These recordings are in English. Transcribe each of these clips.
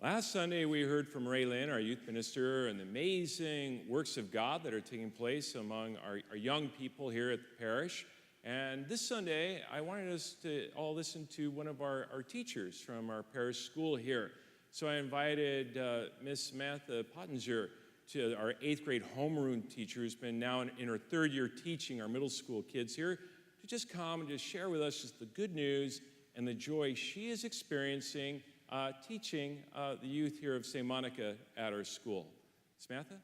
Last Sunday, we heard from Ray Lynn, our youth minister, and the amazing works of God that are taking place among our young people here at the parish. And this Sunday, I wanted us to all listen to one of our teachers from our parish school here. So I invited Miss Samantha Pottenger, to our 8th grade homeroom teacher, who's been now in her 3rd year teaching our middle school kids here, to just come and just share with us just the good news and the joy she is experiencing teaching the youth here of St. Monica at our school. Samantha?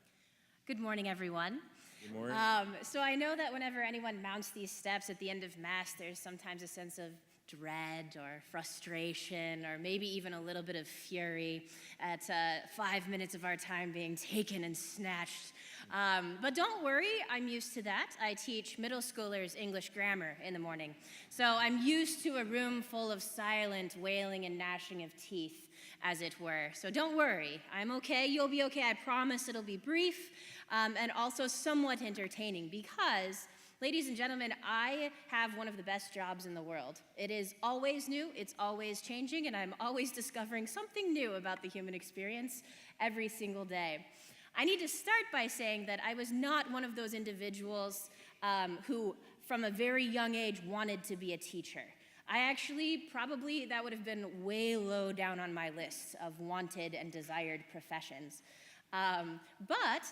Good morning, everyone. Good morning. So I know that whenever anyone mounts these steps at the end of Mass, there's sometimes a sense of dread or frustration or maybe even a little bit of fury at 5 minutes of our time being taken and snatched. But don't worry, I'm used to that. I teach middle schoolers English grammar in the morning. So I'm used to a room full of silent wailing and gnashing of teeth, as it were. So don't worry, I'm okay, you'll be okay. I promise it'll be brief and also somewhat entertaining because, ladies and gentlemen, I have one of the best jobs in the world. It is always new, it's always changing, and I'm always discovering something new about the human experience every single day. I need to start by saying that I was not one of those individuals who, from a very young age, wanted to be a teacher. I actually, probably, that would have been way low down on my list of wanted and desired professions. But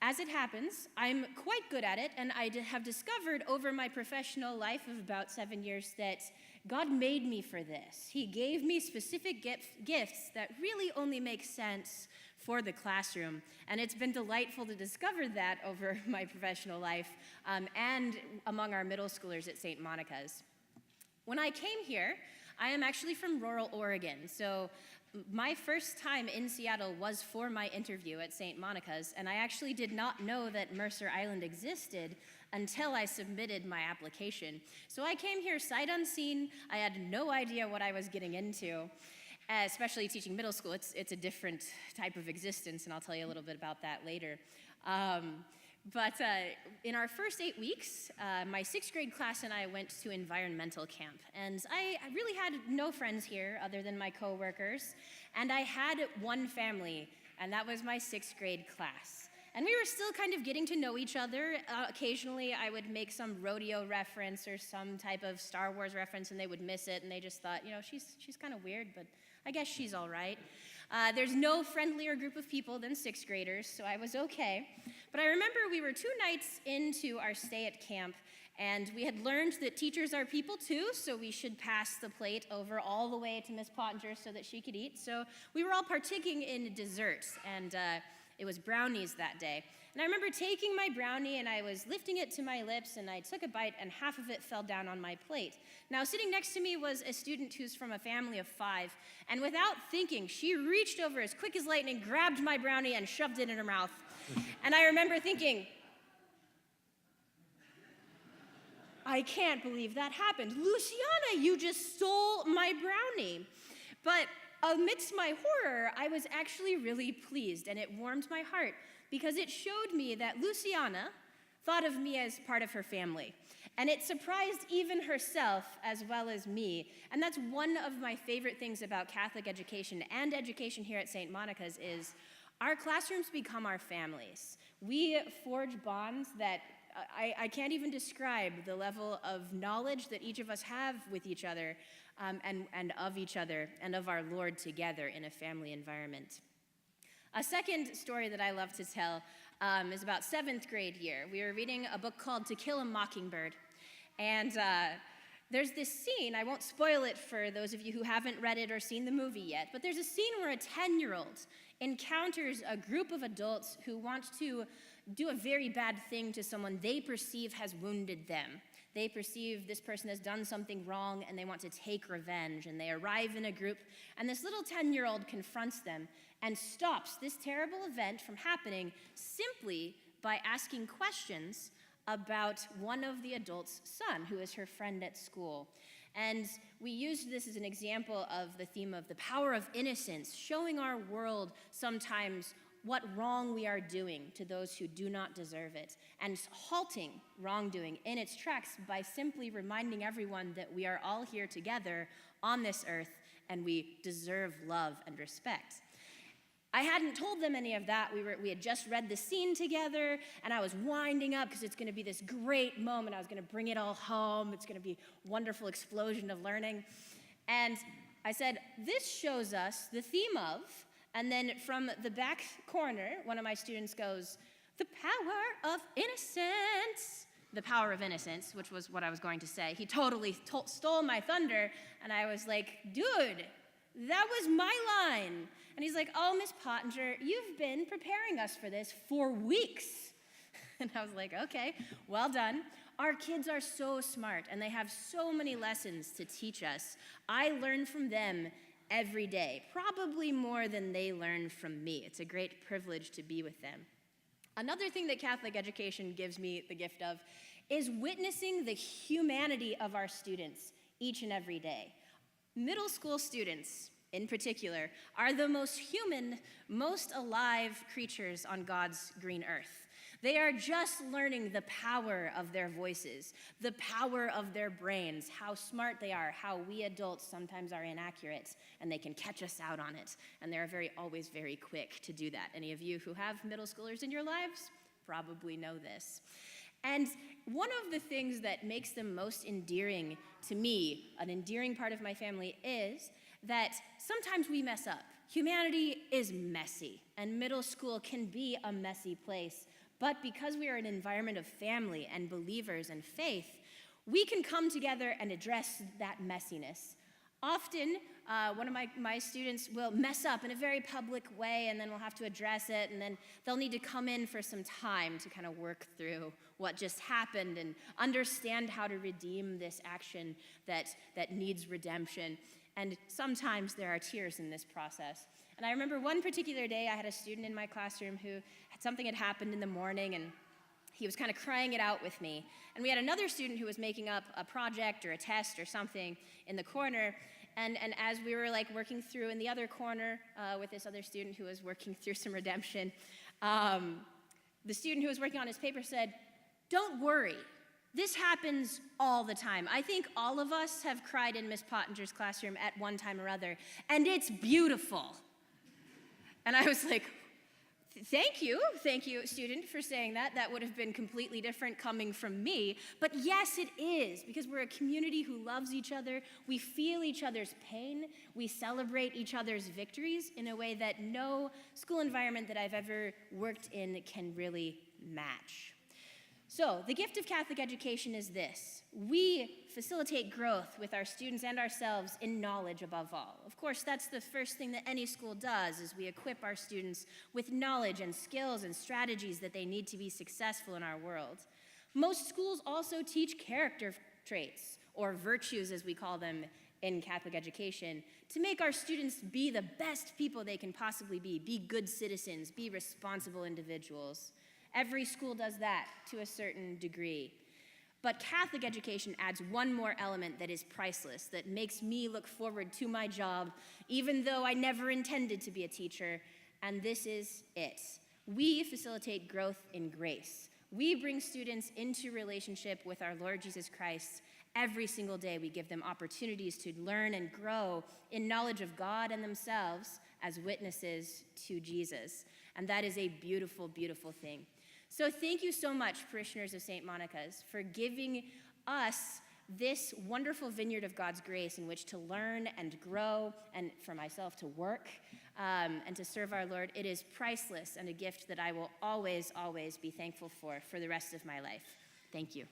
as it happens, I'm quite good at it, and I have discovered over my professional life of about 7 years that God made me for this. He gave me specific gifts that really only make sense for the classroom, and it's been delightful to discover that over my professional life and among our middle schoolers at St. Monica's. When I came here, I am actually from rural Oregon, so my first time in Seattle was for my interview at St. Monica's, and I actually did not know that Mercer Island existed until I submitted my application. So I came here sight unseen. I had no idea what I was getting into, especially teaching middle school. It's a different type of existence, and I'll tell you a little bit about that later. But in our first 8 weeks, my 6th grade class and I went to environmental camp. And I really had no friends here other than my coworkers. And I had one family, and that was my 6th grade class. And we were still kind of getting to know each other. Occasionally, I would make some rodeo reference or some type of Star Wars reference, and they would miss it, and they just thought, you know, she's kind of weird, but I guess she's all right. There's no friendlier group of people than 6th graders, so I was okay. But I remember we were 2 nights into our stay at camp, and we had learned that teachers are people too, so we should pass the plate over all the way to Miss Pottenger so that she could eat. So we were all partaking in desserts, and it was brownies that day. And I remember taking my brownie and I was lifting it to my lips and I took a bite and half of it fell down on my plate. Now sitting next to me was a student who's from a family of 5, and without thinking, she reached over as quick as lightning, grabbed my brownie and shoved it in her mouth. And I remember thinking, I can't believe that happened. Luciana, you just stole my brownie. But amidst my horror, I was actually really pleased, and it warmed my heart because it showed me that Luciana thought of me as part of her family. And it surprised even herself as well as me. And that's one of my favorite things about Catholic education and education here at St. Monica's is our classrooms become our families. We forge bonds that I can't even describe the level of knowledge that each of us have with each other and of each other and of our Lord together in a family environment. A second story that I love to tell is about 7th grade year. We were reading a book called To Kill a Mockingbird. And there's this scene, I won't spoil it for those of you who haven't read it or seen the movie yet, but there's a scene where a 10-year-old encounters a group of adults who want to do a very bad thing to someone they perceive has wounded them. They perceive this person has done something wrong and they want to take revenge. And they arrive in a group and this little 10-year-old confronts them and stops this terrible event from happening simply by asking questions about one of the adults' son, who is her friend at school. And we used this as an example of the theme of the power of innocence, showing our world sometimes what wrong we are doing to those who do not deserve it, and halting wrongdoing in its tracks by simply reminding everyone that we are all here together on this earth and we deserve love and respect. I hadn't told them any of that. We had just read the scene together, and I was winding up because it's going to be this great moment. I was going to bring it all home. It's going to be a wonderful explosion of learning. And I said, this shows us the theme of, and then from the back corner, one of my students goes, the power of innocence. The power of innocence, which was what I was going to say. He totally stole my thunder, and I was like, dude, that was my line. And he's like, oh, Miss Pottenger, you've been preparing us for this for weeks. And I was like, okay, well done. Our kids are so smart, and they have so many lessons to teach us. I learn from them every day, probably more than they learn from me. It's a great privilege to be with them. Another thing that Catholic education gives me the gift of is witnessing the humanity of our students each and every day. Middle school students, in particular, are the most human, most alive creatures on God's green earth. They are just learning the power of their voices, the power of their brains, how smart they are, how we adults sometimes are inaccurate, and they can catch us out on it. And they're always very quick to do that. Any of you who have middle schoolers in your lives probably know this. And one of the things that makes them most endearing to me, an endearing part of my family, is that sometimes we mess up. Humanity is messy, and middle school can be a messy place. But because we are an environment of family and believers and faith, we can come together and address that messiness. Often, one of my students will mess up in a very public way, and then we'll have to address it, and then they'll need to come in for some time to kind of work through what just happened and understand how to redeem this action that needs redemption. And sometimes there are tears in this process. And I remember one particular day, I had a student in my classroom who something had happened in the morning, and he was kind of crying it out with me. And we had another student who was making up a project or a test or something in the corner. And as we were working through in the other corner with this other student who was working through some redemption, the student who was working on his paper said, "Don't worry. This happens all the time. I think all of us have cried in Miss Pottenger's classroom at one time or other, and it's beautiful." And I was like, thank you, student, for saying that. That would have been completely different coming from me. But yes, it is, because we're a community who loves each other. We feel each other's pain. We celebrate each other's victories in a way that no school environment that I've ever worked in can really match. So the gift of Catholic education is this. We facilitate growth with our students and ourselves in knowledge above all. Of course, that's the first thing that any school does, is we equip our students with knowledge and skills and strategies that they need to be successful in our world. Most schools also teach character traits, or virtues as we call them in Catholic education, to make our students be the best people they can possibly be good citizens, be responsible individuals. Every school does that to a certain degree. But Catholic education adds one more element that is priceless, that makes me look forward to my job, even though I never intended to be a teacher, and this is it. We facilitate growth in grace. We bring students into relationship with our Lord Jesus Christ. Every single day we give them opportunities to learn and grow in knowledge of God and themselves as witnesses to Jesus. And that is a beautiful, beautiful thing. So thank you so much, parishioners of St. Monica's, for giving us this wonderful vineyard of God's grace in which to learn and grow, and for myself to work and to serve our Lord. It is priceless and a gift that I will always, always be thankful for the rest of my life. Thank you.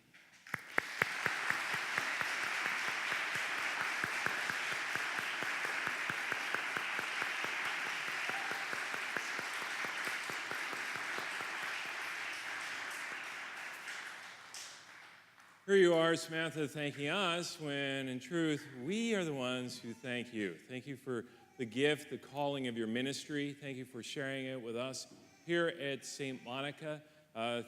Here you are, Samantha, thanking us, when in truth, we are the ones who thank you. Thank you for the gift, the calling of your ministry. Thank you for sharing it with us here at St. Monica.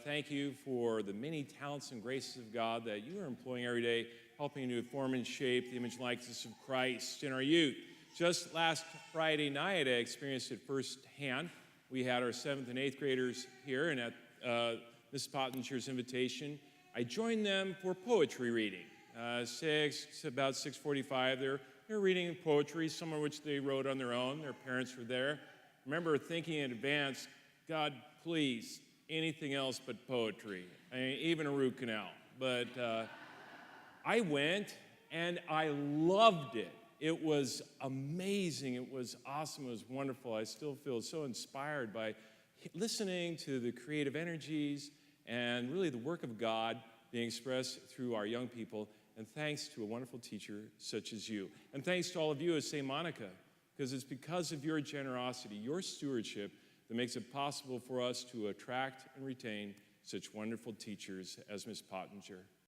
Thank you for the many talents and graces of God that you are employing every day, helping to form and shape the image and likeness of Christ in our youth. Just last Friday night, I experienced it firsthand. We had our 7th and 8th graders here, and at Ms. Pottenger's invitation, I joined them for poetry reading. About 6:45, they're reading poetry, some of which they wrote on their own. Their parents were there. remember thinking in advance, God, please, anything else but poetry, I mean, even a root canal. But I went and I loved it. It was amazing. It was awesome. It was wonderful. I still feel so inspired by listening to the creative energies and really the work of God being expressed through our young people. And thanks to a wonderful teacher such as you. And thanks to all of you at St. Monica, because it's because of your generosity, your stewardship, that makes it possible for us to attract and retain such wonderful teachers as Miss Pottenger.